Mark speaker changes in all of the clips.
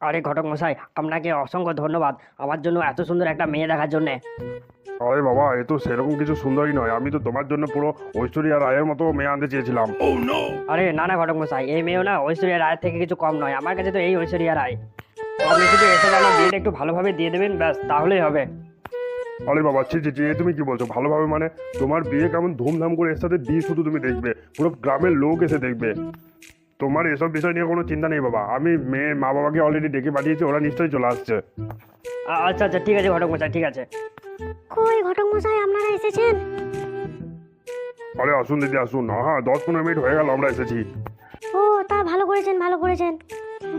Speaker 1: আরে ঘটক মশাই, আপনাকে অসংখ্য ধন্যবাদ আমার জন্য এত সুন্দর একটা মেয়ে দেখার জন্যে।
Speaker 2: আরে বাবা, এ তো সেরকম কিছু সুন্দরী নয়। আমি তো তোমার জন্য পুরো ঐশ্বরিয়া রায়ের মতো মেয়ে আনতে চেয়েছিলাম।
Speaker 1: আরে না না ঘটক মশাই, এই মেয়েও না ঐশ্বরিয়া রায়ের থেকে কিছু কম নয়, আমার কাছে তো এই ঐশ্বরিয়া রায়। তো আপনি শুধু এসে আমার বিয়েটা একটু ভালোভাবে দিয়ে দেবেন, ব্যাস তাহলেই হবে।
Speaker 2: আরে বাবা, ছি ছি ছি, এ তুমি কি বলছো? ভালোভাবে মানে তোমার বিয়ে কেমন ধুমধাম করে এর সাথে দিয়ে শুধু তুমি দেখবে, পুরো গ্রামের লোক এসে দেখবে। তোমার এসব বিষয় নিয়ে কোনো চিন্তা নেই বাবা। আমি মেয়ে মা বাবাকে অলরেডি ডেকে পাঠিয়েছি, ওরা নিশ্চয়ই চলে আসছে।
Speaker 1: আচ্ছা আচ্ছা, ঠিক আছে ঘটক মশাই, ঠিক আছে।
Speaker 3: কই ঘটক মশাই, আপনারা এসেছেন?
Speaker 2: আরে আসুন দিদি আসুন। হ্যাঁ, 10-15 মিনিট হয়ে গেল আমরা এসেছি।
Speaker 3: ও, তা ভালো করেছেন ভালো করেছেন।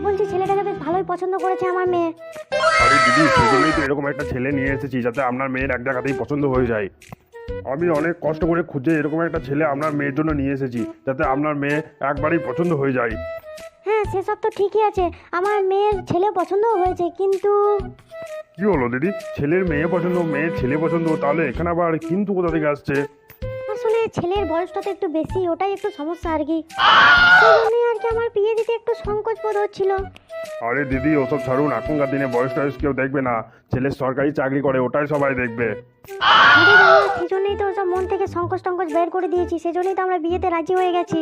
Speaker 3: বলছি ছেলেটাকে বেশ ভালোই পছন্দ করেছে আমার মেয়ে।
Speaker 2: আরে দিদি, সেই জন্যই তো এরকম একটা ছেলে নিয়ে এসেছি, যাতে আপনার মেয়ের এক জায়গাতেই পছন্দ হয়ে যায়। আমি অনেক কষ্ট করে খুঁজে এরকম একটা ছেলে আপনার মেয়ের জন্য নিয়ে এসেছি, যাতে আপনার মেয়ে একবারেই পছন্দ হয়ে যায়।
Speaker 3: হ্যাঁ, সেসব তো ঠিকই আছে, আমার মেয়ের ছেলে পছন্দও হয়েছে, কিন্তু
Speaker 2: কি হলো দিদি? ছেলের মেয়ে পছন্দ, মেয়ের ছেলে পছন্দ, তাহলে এখানে আবার কিন্তু কোথা থেকে আসছে?
Speaker 3: আসলে ছেলের বয়সটা তো একটু বেশি, ওটাই একটু সমস্যা আর কি। সেই জন্যই আর কি আমার বিয়ে দিতে একটু সংকোচ বোধ হচ্ছিল।
Speaker 2: আরে দিদি, ওসব ছাড়ুন। এখনকার দিনে বয়স টয়স কেউ দেখবে না। ছেলে সরকারি চাকরি করে, ওটাই সবাই দেখবে।
Speaker 3: আরে বাবা, সেই জন্যই তো সব মন থেকে সংকোচ টঙ্কোচ বের করে দিয়েছি, সেই জন্যই তো আমরা বিয়েতে রাজি হয়ে গেছি।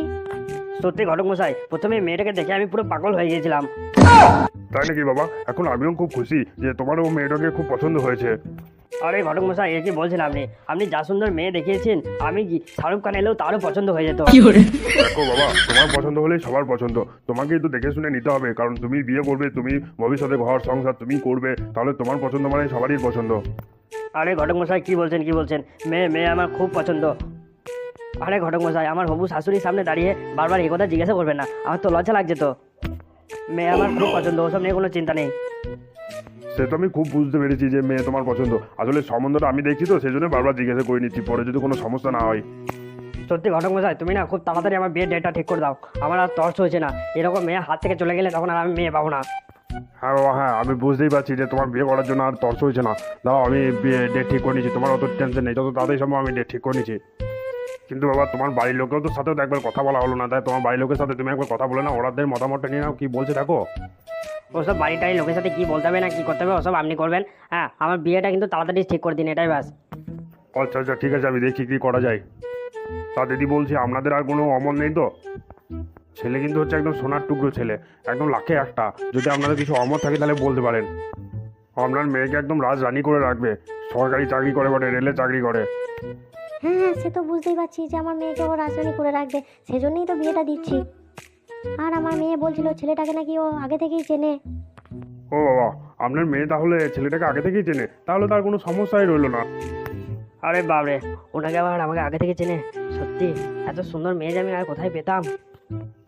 Speaker 1: সত্যি ঘটক মশাই, প্রথমে মেয়েটাকে দেখে আমি পুরো পাগল হয়ে গিয়েছিলাম।
Speaker 2: তাই নাকি বাবা? এখন আমিও খুব খুশি যে তোমারও মেয়েটাকে খুব পছন্দ হয়েছে।
Speaker 1: আরে ঘটক মশাই, এ কি বলছেন আপনি? আপনি যা সুন্দর মেয়ে দেখিয়েছেন, আমি কি শাহরুখ খান এলেও তারও পছন্দ হয়ে যেত।
Speaker 2: দেখো বাবা, তোমার পছন্দ হলেই সবার পছন্দ। তোমাকেই তো দেখে শুনে নিতে হবে, কারণ তুমি বিয়ে করবে, তুমি ভবিষ্যতে ঘর সংসার তুমি করবে, তাহলে তোমার পছন্দ মানে সবারই পছন্দ।
Speaker 1: আরে ঘটক মশাই, কি বলছেন কি বলছেন? মেয়ে মেয়ে আমার খুব পছন্দ। আরে ঘটক মশাই, আমার হবু শাশুড়ির সামনে দাঁড়িয়ে বারবার এই কথা জিজ্ঞাসা করবেন না, আমার তো লজ্জা লাগছে তো। মেয়ে আমার খুব পছন্দ, ওসব নিয়ে কোনো চিন্তা নেই।
Speaker 2: সে তো আমি খুব বুঝতে পেরেছি যে মেয়ে তোমার পছন্দ। আসলে সম্বন্ধটা আমি দেখছি তো, সেই জন্য বারবার জিজ্ঞাসা করে নিচ্ছি, পরে যদি কোনো সমস্যা না হয়।
Speaker 1: সত্যি ঘটক মশাই, তুমি না খুব তাড়াতাড়ি আমার বিয়ের ডেটটা ঠিক করে দাও। আমার আর তর্স হয়েছে না, এরকম মেয়ে হাত থেকে চলে গেলে তখন আর আমি মেয়ে পাবো না।
Speaker 2: হ্যাঁ বাবা, হ্যাঁ, আমি বুঝতেই পারছি যে তোমার বিয়ে করার জন্য আর তর্স হয়েছে না। দাও, আমি বিয়ে ডেট ঠিক করে নিচ্ছি, তোমার অত টেনশন নেই। যত তাড়াতাড়ি সম্ভব আমি ডেট ঠিক করে নিচ্ছি। কিন্তু বাবা, তোমার বাড়ির লোকেও তো সাথেও তো একবার কথা বলা হলো না। তাই তোমার বাড়ির লোকের সাথে তুমি একবার কথা বলে না, ওরাদের মতামতটা নিয়ে নাও, কি বলছে দেখো।
Speaker 1: ওসব বাড়িটাই লোকের সাথে কি বলতে হবে না কি করতে হবে ওসব আপনি করবেন। হ্যাঁ, আমার বিয়েটা কিন্তু তাড়াতাড়ি ঠিক করে দিন, এটাই ব্যাস।
Speaker 2: আচ্ছা আচ্ছা, ঠিক আছে, আমি দেখি কি করা যায়। তা দিদি, বলছি আপনাদের আর কোনো অমল নেই তো? ছেলে কিন্তু হচ্ছে একদম সোনার টুকরো ছেলে, একদম লাখে একটা। যদি আপনাদের কিছু অমত থাকে তাহলে বলতে পারেন। আপনার মেয়েকে একদম রাজরানি করে রাখবে। সরকারি চাকরি করে বটে, রেলে চাকরি করে।
Speaker 3: হ্যাঁ হ্যাঁ, সে তো বুঝতেই পারছি যে আমার মেয়েকে ও রাজধানী করে রাখবে, সেজন্যই তো বিয়েটা দিচ্ছি। আর আমার মেয়ে বলছিল ছেলেটাকে নাকি ও আগে থেকেই চেনে।
Speaker 2: ও বাবা, আপনার মেয়ে তাহলে ছেলেটাকে আগে থেকেই চেনে? তাহলে তার কোনো সমস্যাই রইলো না।
Speaker 1: আরে বাবরে, ওনাকে আবার আমাকে আগে থেকে চেনে? সত্যি এত সুন্দর মেয়ে যে আমি আর কোথায় পেতাম।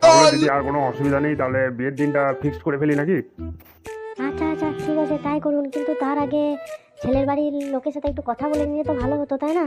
Speaker 2: তাহলে দিদি আর কোনো অসুবিধা নেই, তাহলে বিয়ের দিনটা ফিক্সড করে ফেলি নাকি?
Speaker 3: আচ্ছা আচ্ছা, ঠিক আছে তাই করুন, কিন্তু তার আগে ছেলের বাড়ির লোকের সাথে একটু কথা বলে নিলে তো ভালো হতো, তাই না?